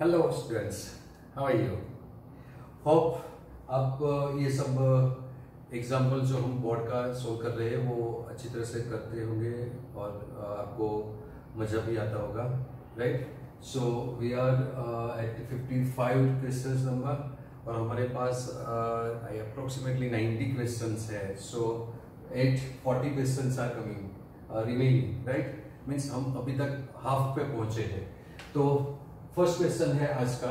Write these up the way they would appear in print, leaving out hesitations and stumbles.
Hello students, how are you? Hope आप ये सब एग्जाम्पल जो हम बोर्ड का सोल्व कर रहे हैं वो अच्छी तरह से करते होंगे और आपको मजा भी आता होगा, right? So we are at 55 questions number और हमारे पास अप्रोक्सीमेटली 90 क्वेश्चंस है. So 40 questions are coming remaining, right? Means हम अभी तक हाफ पे पहुंचे हैं. तो फर्स्ट क्वेश्चन है आज का,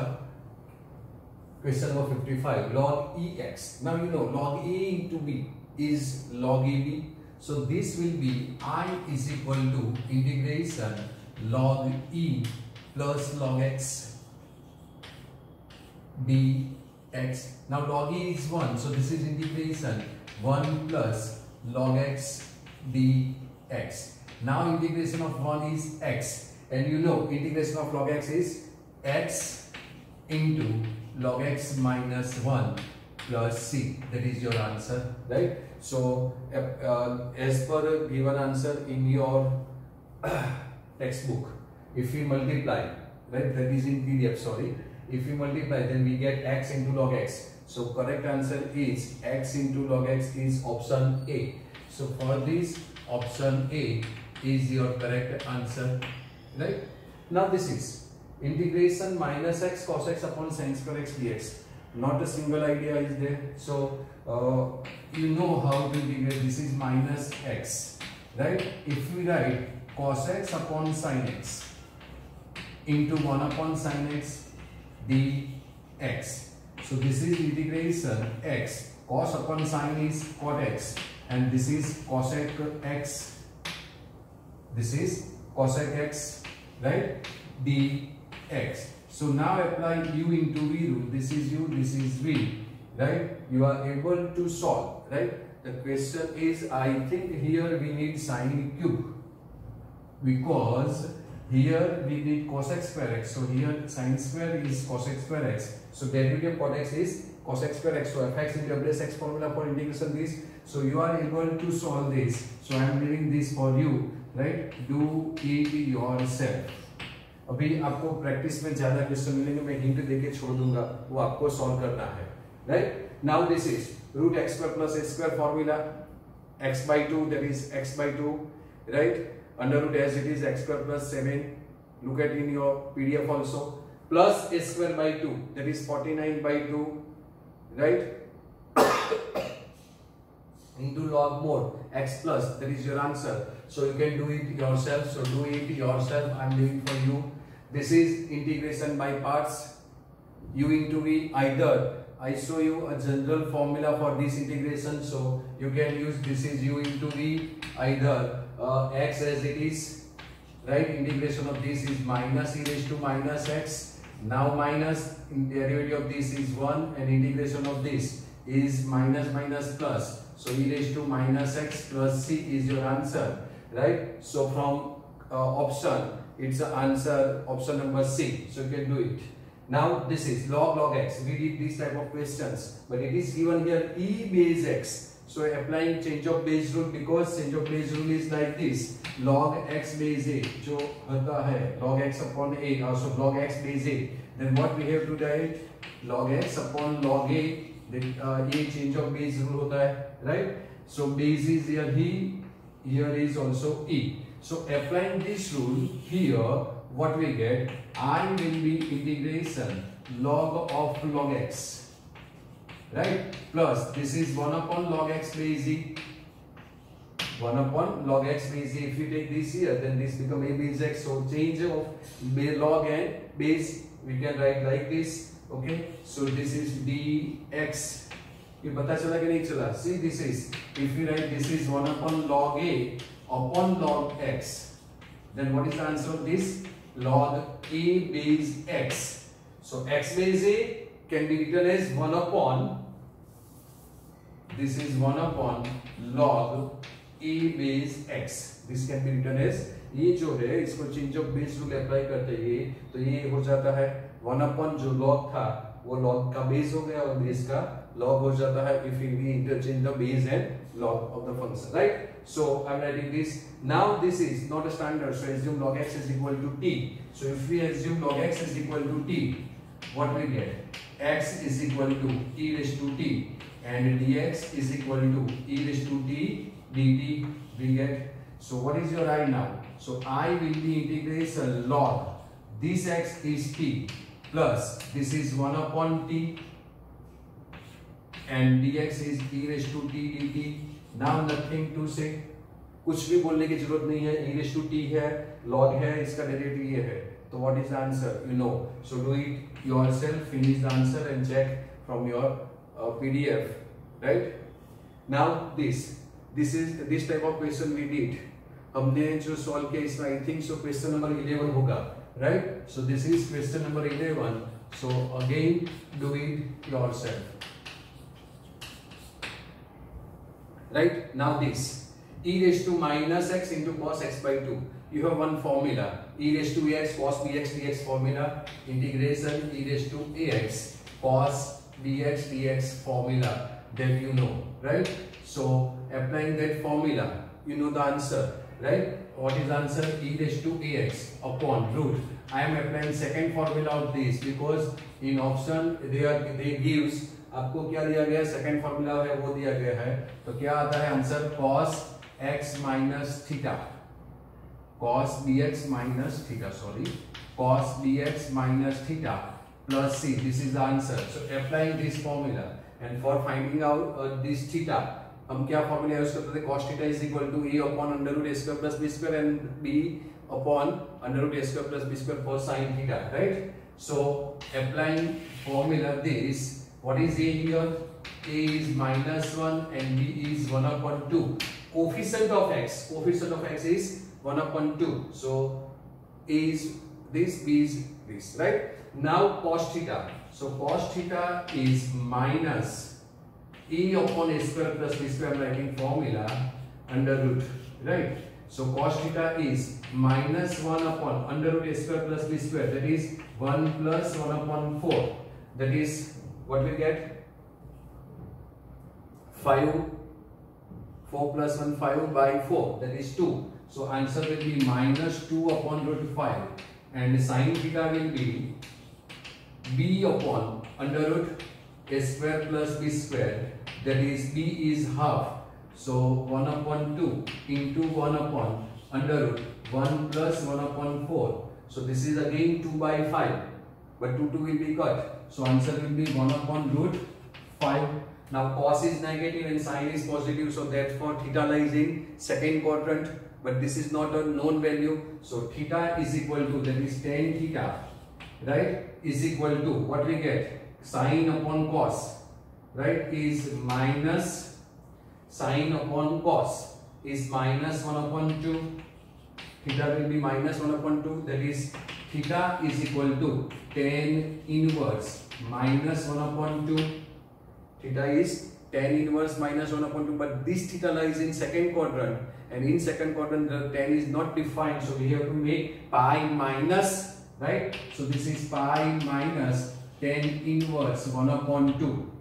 question number 55, log ex. Now you know log a into b is log ab. So this will be I is equal to integration log e plus log x dx. Now log e is 1, so this is integration 1 plus log x dx. Now integration of 1 is x, and you know integration of log x is x into log x minus 1 plus c. That is your answer, right? So as per given answer in your textbook, if we multiply, right, that is in PDF, sorry, if we multiply then we get x into log x. So correct answer is x into log x is option A. So for this, option A is your correct answer, right? Now this is integration minus x cos x upon sin square x dx. Not a single idea is there. So you know how to integrate. This is minus x, right? If we write cos x upon sin x into 1 upon sin x dx. So this is integration x. Cos upon sin is cot x, and this is cosec x. This is cosec x, right? dx. So now apply u into v rule. This is u, this is v, right? You are able to solve, right? The question is, I think here we need sin cube because here we need cosec square x. So here sin square is cosec square x. So derivative of cot x is cosec square x. So fx into f x formula for integration this. So you are able to solve this. So I am leaving this for you, right? Do it yourself. अभी आपको practice में ज्यादा question मिलेंगे, मैं hint देके छोड़ दूंगा, वो आपको सॉल्व करना है, right? Now this is root x square plus h square formula, x by 2 that is x by 2, right? Under root as it is x square plus 7, look at in your PDF also, plus a square by 2 that is 49 by 2, right? Into log more x plus, that is your answer. So you can do it yourself. So do it yourself. I am leaving for you. This is integration by parts. U into v. Either I show you a general formula for this integration, so you can use this is u into v. Either x as it is, right? Integration of this is minus e raised to minus x. Now minus derivative of this is 1, and integration of this is minus minus plus. So e raised to minus x plus c is your answer, right? So from option, it's the answer option number C. So you can do it. Now this is log x. We did this type of questions, but it is given here e base x. So applying change of base rule, because change of base rule is like this: log x base a जो होता है log x upon a, also log x base a. Then what we have to write? Log x upon log a. ये change of base rule होता है, right? So base is here is also e. So applying this rule here, what we get? I will be integration log of log x, right? Plus this is 1 upon log x base e. 1 upon log x base e. If you take this here, then this become a base x. So change of log and base, we can write like this. Okay, so this is dx. ये पता चला कि नहीं चला? See, this is, if we write this is 1 upon log a upon log x, then what is the answer of this? Log a base x. So x base a can be written as 1 upon, this is 1 upon log a base x. This can be written as, ये जो है इसको change of base rule apply करते हैं तो ये हो जाता है 1 upon जो log था वो log का base हो गया और base का log हो जाता है if we interchange the base and log of the function, right? So I'm writing this. Now this is not a standard, so assume log x is equal to t. So if we assume log x is equal to t, what we get? X is equal to e raised to t and dx is equal to e raised to t dt we get. So what is your I now? So I will be integration log this x is t plus this is 1 upon t and dx is e raised to t dt. Now nothing to say, कुछ भी बोलने की जरूरत नहीं है. e raised to t है, log है, इसका डेरिवेटिव ये है. तो what is the answer? You know. So do it yourself, finish the answer and check from your PDF. Right? Now this type of question we did. हमने जो solve किया इसमें I think so question number 11 होगा. Right? So this is question number 11. So again do it yourself. Right? Now this e raised to minus x into cos x by 2. You have one formula, e raised to ax cos bx dx formula, integration e raised to ax cos bx dx formula that you know, right? So applying that formula, you know the answer, right? What is the answer? E raised to ax upon root. I am applying second formula of this because in option they gives आपको क्या दिया गया है, second formula है वो दिया गया है. तो क्या आता है answer? cos x minus theta, cos bx minus theta, sorry, cos bx minus theta plus c. This is the answer. So applying this formula and for finding out this theta, हम क्या फॉर्मूला यूज करते थे? cos theta is equal to a upon under root a square plus b square and b upon under root a square plus b square for sin theta, right? So applying formula this. What is a here? A is minus 1 and b is 1 upon 2. Coefficient of x is 1 upon 2. So a is this, b is this, right? Now cos theta. So cos theta is minus e upon a square plus b square. I'm writing formula under root, right? So cos theta is minus 1 upon under root a square plus b square. That is 1 plus 1 upon 4. That is what we get? 5. 4 plus 1 5 by 4, that is 2. So answer will be minus 2 upon root 5 and sin theta will be b upon under root a square plus b square, that is b is half. So 1 upon 2 into 1 upon under root 1 plus 1 upon 4. So this is again 2 by 5, but 2 will be cut. So answer will be 1 upon root 5. Now cos is negative and sin is positive, so therefore theta lies in second quadrant, but this is not a known value. So theta is equal to, that is tan theta, right, is equal to what we get? Sin upon cos, right, is minus sin upon cos is minus 1 upon 2. Theta will be minus 1 upon 2, that is theta is equal to tan inverse minus 1 upon 2. Theta is tan inverse minus 1 upon 2, but this theta lies in second quadrant, and in second quadrant the tan is not defined, so we have to make pi minus, right? So this is pi minus tan inverse 1 upon 2.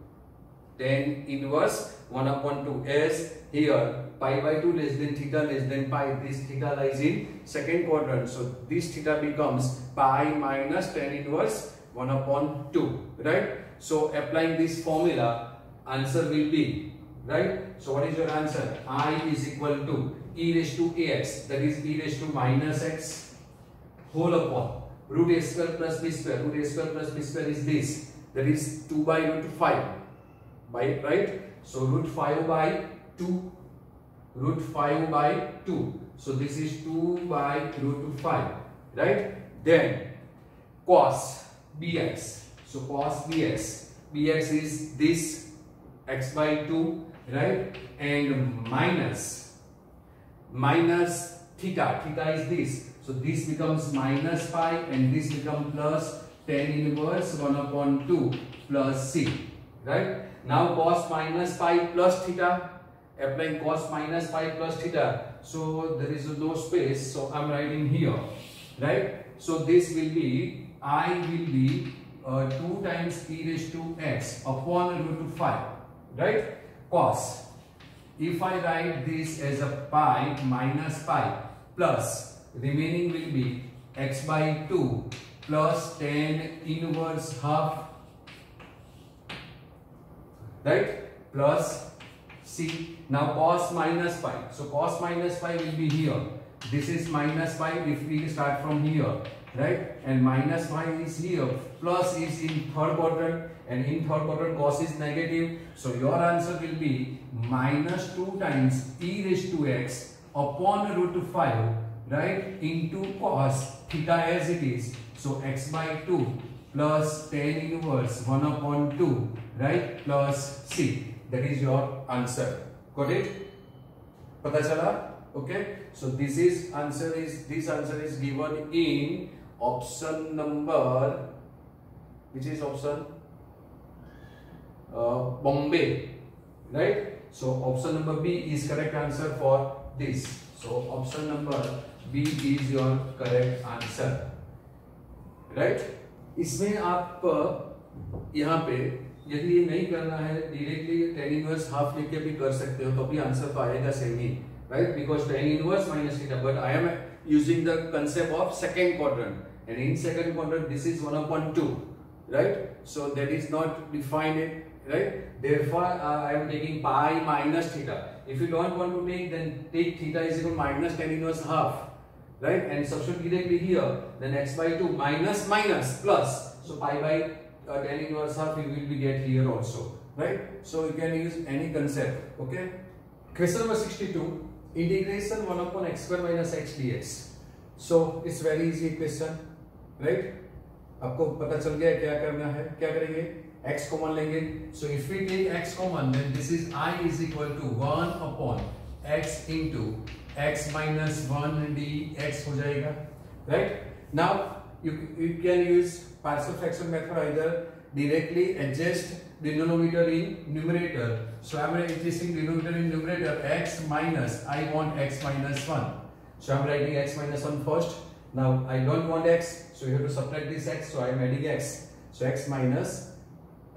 Tan inverse 1 upon 2, as here pi by 2 less than theta less than pi, this theta lies in second quadrant, so this theta becomes pi minus tan inverse 1 upon 2, right? So applying this formula, answer will be, right? So what is your answer? I is equal to e raised to ax, that is e raised to minus x whole upon root a square plus b square. Root a square plus b square is this, that is 2 by root 5 by, right? So root 5 by 2, root 5 by 2. So this is 2 by root 5, right? Then cos bx. So cos bx is this x by 2, right? And minus theta is this. So this becomes minus pi and this becomes plus tan inverse 1 upon 2 plus c, right? Now cos minus pi plus theta, applying cos minus pi plus theta, so there is no space, so I'm writing here, right? So this will be, I will be 2 times e raised to x upon root 5, right? Cos. If I write this as a pi minus pi plus remaining will be x by 2 plus tan inverse half, right? Plus c. Now cos minus pi. So cos minus pi will be here. This is minus pi if we start from here, right? And minus pi is here. Plus is in third quadrant, and in third quadrant cos is negative. So your answer will be minus 2 times e raised to x upon root 5, right? Into cos theta as it is. So x by 2 plus tan inverse 1 upon 2, right? Plus c. That is your answer. Got it? Pata chala? Okay. So this answer is given in option number, which is option Bombay, right? So option number B is correct answer for this. So option number B is your correct answer, right? इसमें आप यहाँ पे यदि ये नहीं करना है directly tan inverse half लेके भी कर सकते हो, तो भी आंसर तो आएगा same he, right? Because tan inverse minus theta, but I am using the concept of second quadrant, and in second quadrant this is 1 upon 2, right? So that is not defined it, right? Therefore I am taking pi minus theta. If you don't want to take, then take theta is equal minus tan inverse half, right? And substitute directly here, then x by 2 minus minus plus, so pi by tan inverse half you will be get here also, right? So you can use any concept. Okay. Question number 62, integration 1 upon x square minus x dx. So it's very easy question, right? आपको पता चल गया क्या करना है, क्या करेंगे, x common लेंगे. So if we take x common, then this is I is equal to 1 upon x into x minus 1 dx हो जाएगा, right? Now you can use partial fraction method, either directly adjust denominator in numerator. So I am adjusting denominator in numerator, x minus, I want x minus 1. So I am writing x minus 1 first. Now I don't want x, so you have to subtract this x, so I am adding x. So x minus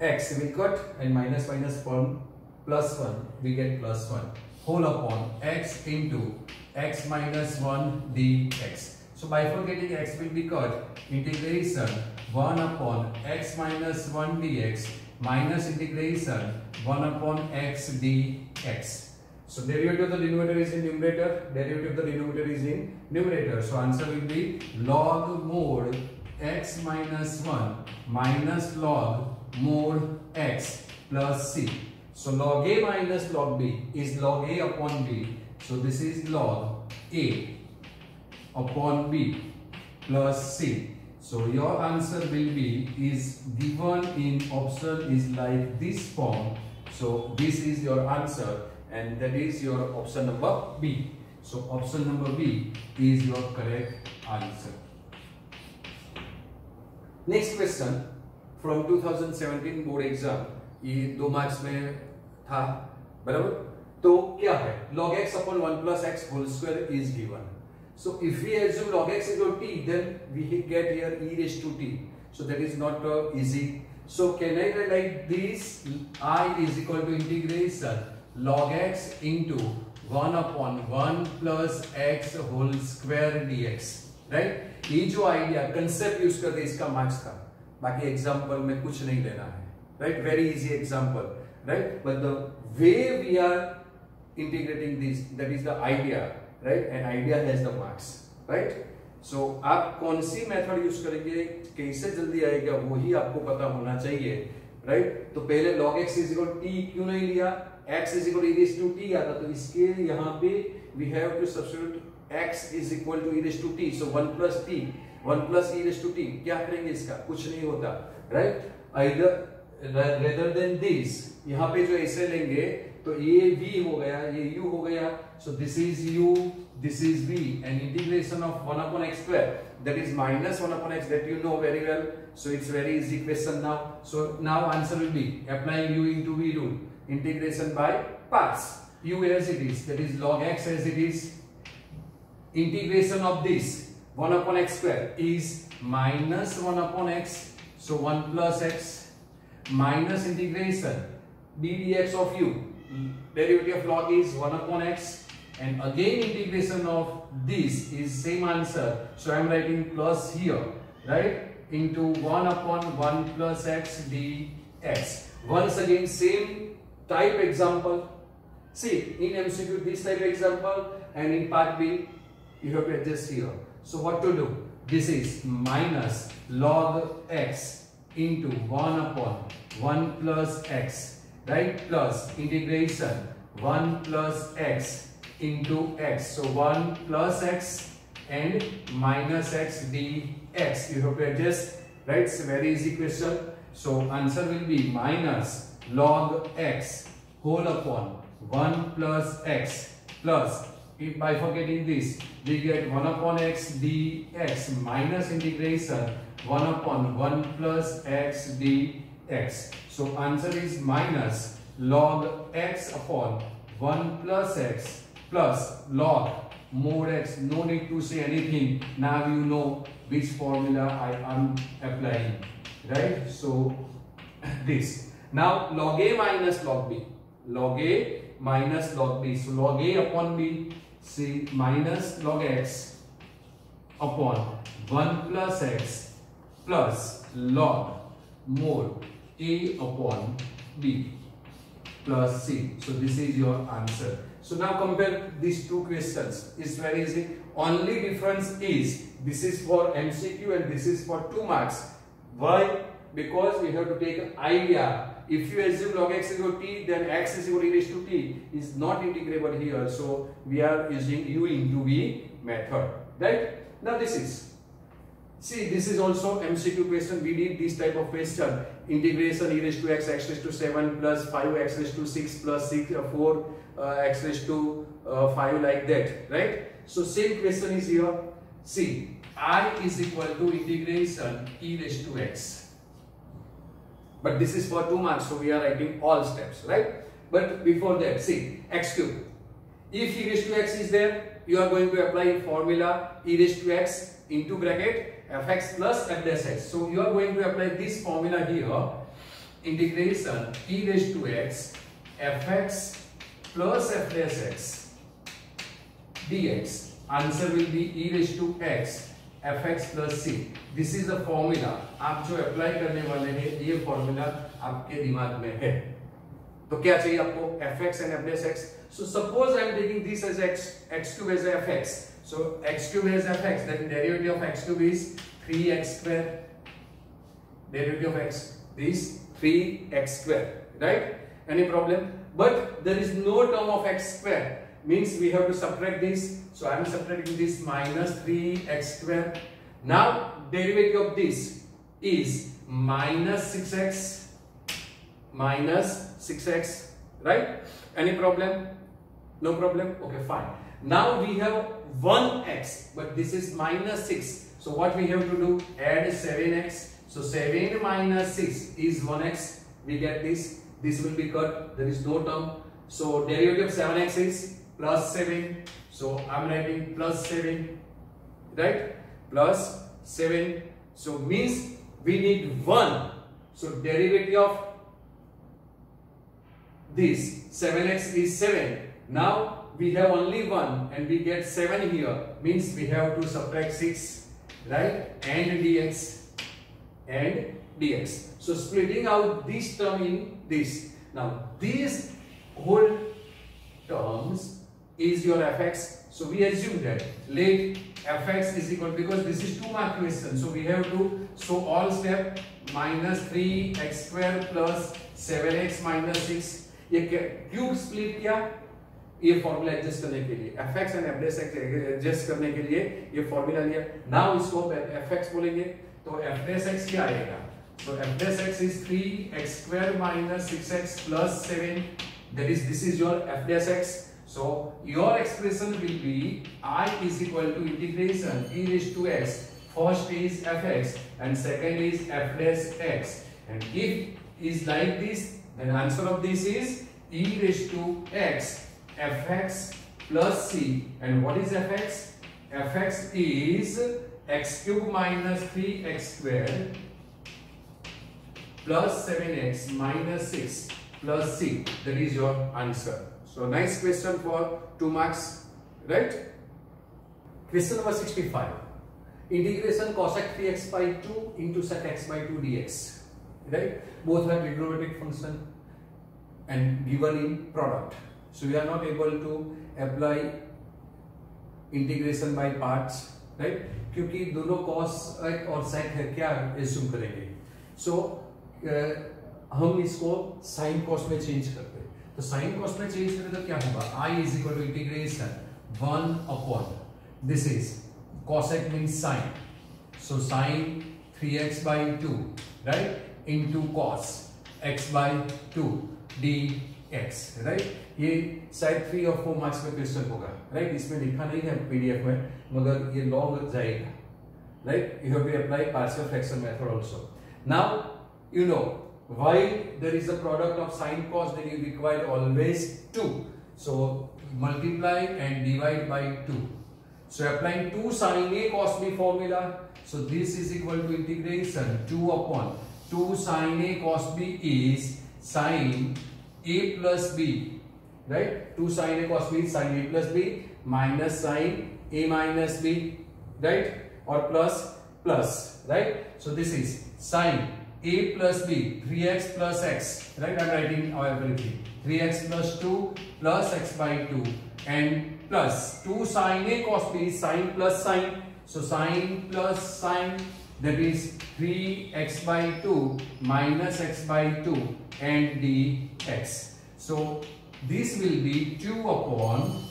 x we cut, and minus minus 1 plus 1 we get plus 1 whole upon x into x minus 1 dx. So bifurcating x will be cut, integration 1 upon x minus 1 dx minus integration 1 upon x dx. So derivative of the denominator is in numerator, derivative of the denominator is in numerator. So answer will be log mod x minus 1 minus log mod x plus c. So log a minus log b is log a upon b. So this is log a upon b plus c. So your answer will be is given in option is like this form. So this is your answer, and that is your option number B. So option number B is your correct answer. Next question from 2017 board exam, ये 2 marks में था, बराबर? तो क्या है, log x upon 1 plus x whole square is given. So if we assume log x equal to t, then we get here e raised to t. So that is not easy. So can I write this? I is equal to integration log x into 1 upon 1 plus x whole square dx, right? ये जो idea concept use करते इसका marks था, बाकी example में कुछ नहीं लेना है, right? Very easy example, right? But the way we are integrating this, that is the idea, right? And idea has the marks, right? So आप कौन सी मेथड यूज करेंगे, कैसे जल्दी आएगा, वही आपको पता होना चाहिए, right? तो पहले log x is equal to t क्यों नहीं लिया, x is equal to e raised to t आता, तो इसके यहाँ पे we have to substitute x is equal to e raised to t. So 1 plus t, 1 plus e raised to t, क्या करेंगे इसका, कुछ नहीं होता, right? Either rather than this, यहाँ पे जो ऐसे लेंगे तो ये v हो गया, ये u हो गया. So this is u, this is v, and integration of 1 upon x square, that is minus 1 upon x, that you know very well. So it's very easy question now. So now answer will be applying u into v rule, integration by parts, u as it is, that is log x as it is, integration of this 1 upon x square is minus 1 upon x. So 1 plus x minus integration d dx of u. Derivative of log is 1 upon x, and again integration of this is same answer. So I am writing plus here, right? Into 1 upon 1 plus x dx. Once again same type example. See, in MCQ this type example, and in part B you have to adjust here. So what to do? This is minus log x into 1 upon 1 plus x, right? Plus integration 1 plus x into x. So 1 plus x and minus x dx. You have to adjust, right? It's a very easy question. So answer will be minus log x whole upon 1 plus x plus, if bifurcating this, we get 1 upon x dx minus integration 1 upon 1 plus x dx. So answer is minus log x upon 1 plus x plus log mod x. No need to say anything. Now you know which formula I am applying, right? So this. Now log a minus log b. Log a minus log b. So log a upon b, see, minus log x upon 1 plus x plus log mod a upon b plus c. So this is your answer. So now compare these two questions. It's very easy. Only difference is this is for MCQ and this is for 2 marks. Why? Because we have to take an idea. If you assume log x is equal to t, then x is equal to e raised to t is not integrable here. So we are using u into v method, right? Now this is, see, this is also MCQ question. We did this type of question. Integration e raised to x, x raised to 7 plus 5 x raised to 6 plus 6 4 x raised to 5, like that, right? So same question is here. See, I is equal to integration e raised to x. But this is for 2 marks, so we are writing all steps, right? But before that, see, x cube. If e raised to x is there, you are going to apply formula e raised to x into bracket fx plus f dash x. So you are going to apply this formula here. Integration e raised to x fx plus f dash x dx. Answer will be e raised to x fx plus c. This is the formula. आप जो apply करने वाले हैं ये formula आपके दिमाग में है. तो क्या चाहिए आपको? fx and f dash x. So suppose I am taking this as x cube as fx. So x cube as fx, then derivative of x cube is 3x square. Derivative of x is 3x square, right? Any problem? But there is no term of x square, means we have to subtract this. So I am subtracting this minus 3x square. Now derivative of this is minus 6x, right? Any problem? No problem? Okay, fine. Now we have 1x, but this is minus 6. So what we have to do? Add 7x. So 7 minus 6 is 1x. We get this. This will be cut. There is no term. So derivative of 7x is plus 7. So I am writing plus 7, right? Plus 7. So means we need 1. So derivative of this 7x is 7. Now we have only 1 and we get 7 here. Means we have to subtract 6, right? And dx. So splitting out this term in this. Now these whole terms is your fx. So we assume that let fx is equal, because this is 2 mark question, so we have to show all step minus 3x square plus 7x minus 6. ये cube split किया, ये formula adjust करने के लिए fx and f dash x adjust करने के लिए ये फॉर्मूला लिया. नाउ इसको fx बोलेंगे तो f dash x क्या आएगा? So f dash x is 3x square minus 6x plus 7. That is, this is your f dash x. So your expression will be I is equal to integration e raised to x. First is fx and second is f dash x. And if is like this, then answer of this is e raised to x fx plus c. And what is fx? Fx is x cube minus 3x square plus 7x minus 6 plus c. That is your answer. So nice question for 2 marks, right? Question number 65. Integration cosec 3x by 2 into sec x by 2 dx. Right? Both are trigonometric function and given in product. So we are not able to apply integration by parts, right? क्योंकि दोनों cos और सेक है, क्या assume करेंगे? सो हम इसको sine cos में change करते हैं. तो साइन कॉस में चेंज करें तो क्या होगा? I is equal to integration 1 upon this is cosec means sine, so sine 3x by 2, right, into cos x by 2 dx, right? ये शायद 3 और 4 मार्क्स में क्वेश्चन होगा, राइट? इसमें लिखा नहीं है पीडीएफ में, मगर ये लॉन्ग जाएगा, right? You have to apply partial fraction method also. Now you know why there is a product of sine cos, then you require always 2, so multiply and divide by 2. So applying 2 sin a cos b formula, so this is equal to integration 2 upon 2 sin a cos b is sin a plus b, right? 2 sin a cos b is sin a plus b minus sin a minus b, right? Or plus, right? So this is sin a plus b, 3x plus x, right? I'm writing everything. 3x plus 2 plus x by 2 and plus 2 sin a cos b is sin plus sin. So sin plus sin, that is 3x by 2 minus x by 2 and dx. So this will be 2 upon,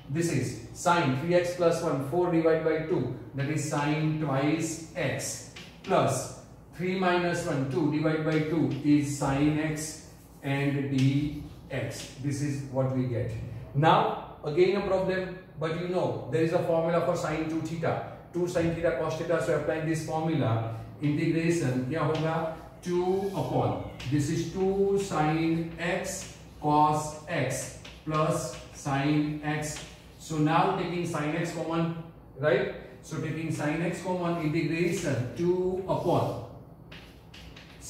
this is sin 3x plus 1, 4 divided by 2, that is sin twice x, plus 3 minus 1, 2 divided by 2 is sin x and dx. This is what we get. Now again a problem, but you know there is a formula for sin 2 theta, 2 sin theta cos theta. So applying this formula, integration क्या होगा? 2 upon, this is 2 sin x cos x plus sin x. So now taking sin x common, right? So taking sin x common, integration 2 upon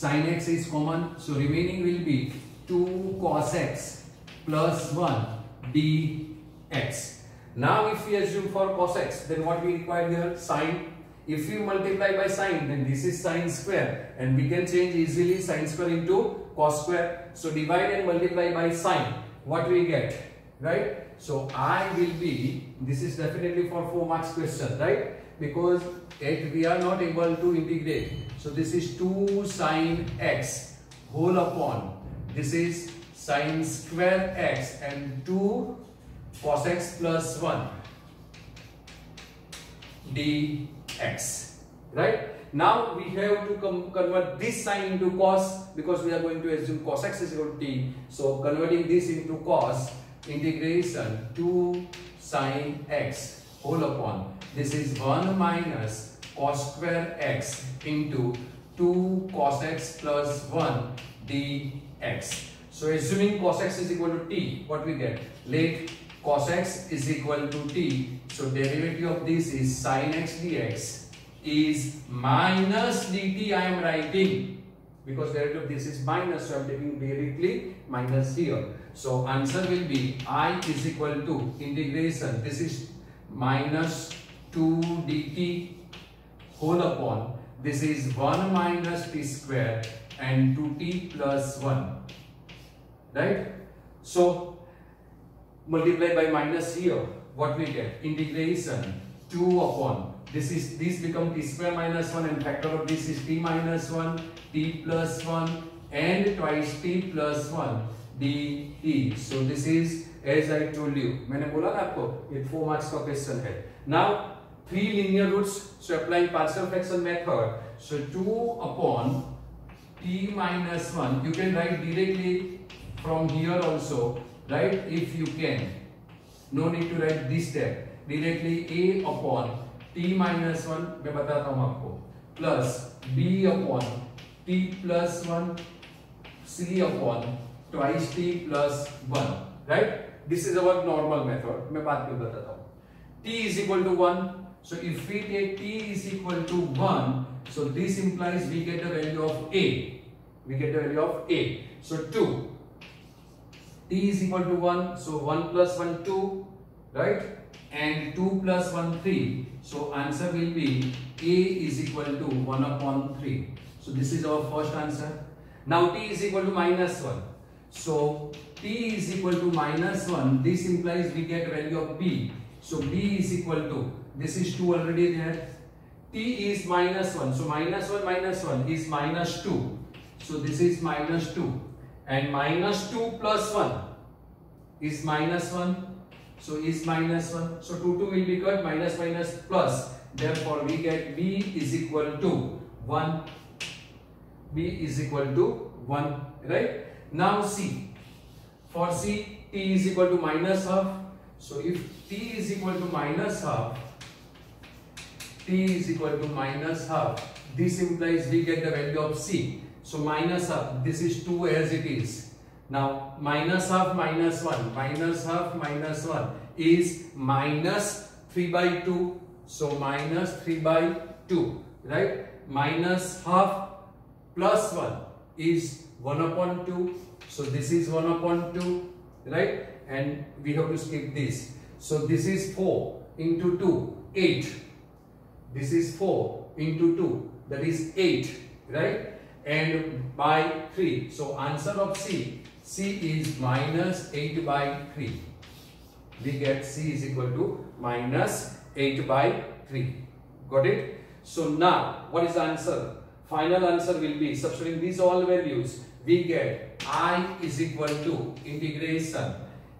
sin x is common, so remaining will be 2 cos x plus 1 dx. Now if we assume for cos x, then what we require here? Sin. If you multiply by sin, then this is sin square, and we can change easily sin square into cos square. So divide and multiply by sin. What we get, right? So I will be, this is definitely for 4 marks question, right? Because we are not able to integrate. So this is 2 sin x whole upon, this is sin square x and 2 cos x plus 1 dx, right? Now we have to convert this sin into cos, because we are going to assume cos x is equal to t. So converting this into cos, integration 2 sin x whole upon, this is 1 minus cos square x into 2 cos x plus 1 dx. So assuming cos x is equal to t, what we get? Let cos x is equal to t. So derivative of this is sin x dx is minus dt. I am writing because derivative of this is minus, so I am taking directly minus here. So answer will be I is equal to integration, this is minus 2 dt whole upon, this is 1 minus t square and 2t plus 1, right? So multiply by minus here, what we get? Integration 2 upon, this become t square minus 1 and factor of this is t minus 1, t plus 1 and twice t plus 1 dt. So this is, as I told you, मैंने बोला ना आपको ये 4 marks का question है. Now 3 linear roots, so applying partial fraction method, so 2 upon t minus 1, you can write directly from here also, right? If you can, no need to write this step, directly a upon t minus 1, मैं बताता हूँ आपको, plus b upon t plus 1, c upon twice t plus 1, right? This is our normal method, मैं बाद में बताता हूँ. t is equal to 1, so if we take t is equal to 1, so this implies we get the value of a, We get the value of A. So 2. T is equal to 1. So 1 plus 1, 2. Right? And 2 plus 1, 3. So answer will be A is equal to 1 upon 3. So this is our first answer. Now T is equal to minus 1. So T is equal to minus 1. This implies we get value of B. So B is equal to, this is 2 already there. T is minus 1. So minus 1 is minus 2. So this is minus 2. And minus 2 plus 1 is minus 1. So is minus 1. So 2 will be cut, minus minus plus. Therefore we get B is equal to 1. B is equal to 1. Right? Now C. For C, T is equal to minus half. So if T is equal to minus half, T is equal to minus half. This implies we get the value of C. So minus half, this is 2 as it is. Now minus half minus 1, minus half minus 1 is minus 3 by 2. So minus 3 by 2, right? Minus half plus 1 is 1 upon 2. So this is 1 upon 2, right? And we have to skip this. So this is 4 into 2, 8. This is 4 into 2, that is 8, right? And by 3. So answer of C is minus 8 by 3. We get C is equal to minus 8 by 3. Got it? So now, what is the answer? Final answer will be, substituting these all values, we get I is equal to integration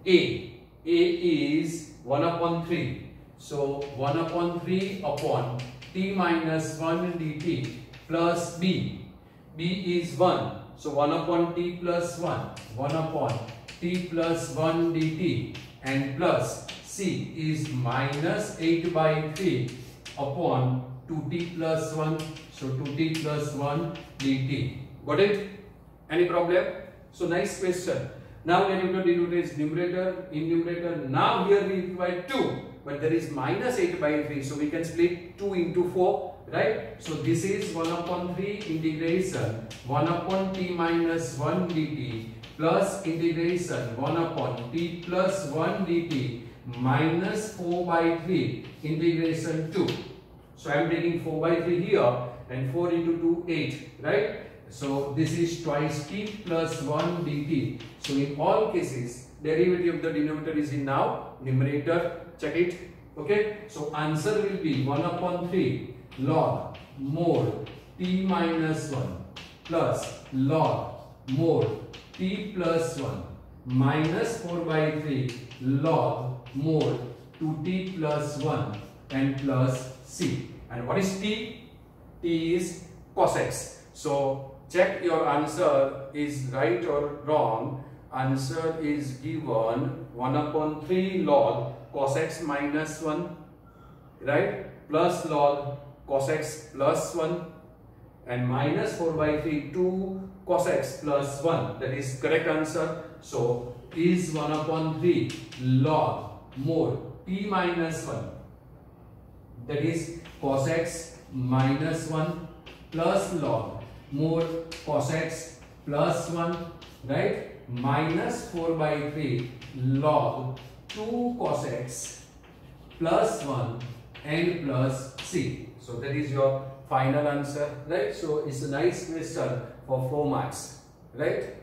A. A is 1 upon 3. So 1 upon 3 upon T minus 1 dt plus B. B is 1. So 1 upon T plus 1. 1 upon T plus 1 dt. And plus C is minus 8 by 3 upon 2T plus 1. So 2T plus 1 dt. Got it? Any problem? So nice question. Now denominator is numerator, in numerator. Now here we require 2. But there is minus 8 by 3. So we can split 2 into 4. Right? So this is 1 upon 3 integration 1 upon T minus 1 dt plus integration 1 upon T plus 1 dt minus 4 by 3 integration 2. So I am taking 4 by 3 here and 4 into 2, 8. Right? So this is twice T plus 1 dt. So in all cases, derivative of the denominator is in now numerator. Check it. Okay. So answer will be 1 upon 3 log mod T minus 1 plus log mod T plus 1 minus 4 by 3 log mod 2T plus 1 and plus C. And what is T? T is cos x. So check your answer is right or wrong. Answer is given 1 upon 3 log cos x minus 1, right, plus log cos x plus 1 and minus 4 by 3 2 cos x plus 1. That is correct answer. So is 1 upon 3 log mod T minus 1, that is cos x minus 1 plus log mod cos x plus 1, right, minus 4 by 3 log 2 cos x plus 1 and plus C. So that is your final answer, right? So it's a nice question for 4 marks, right?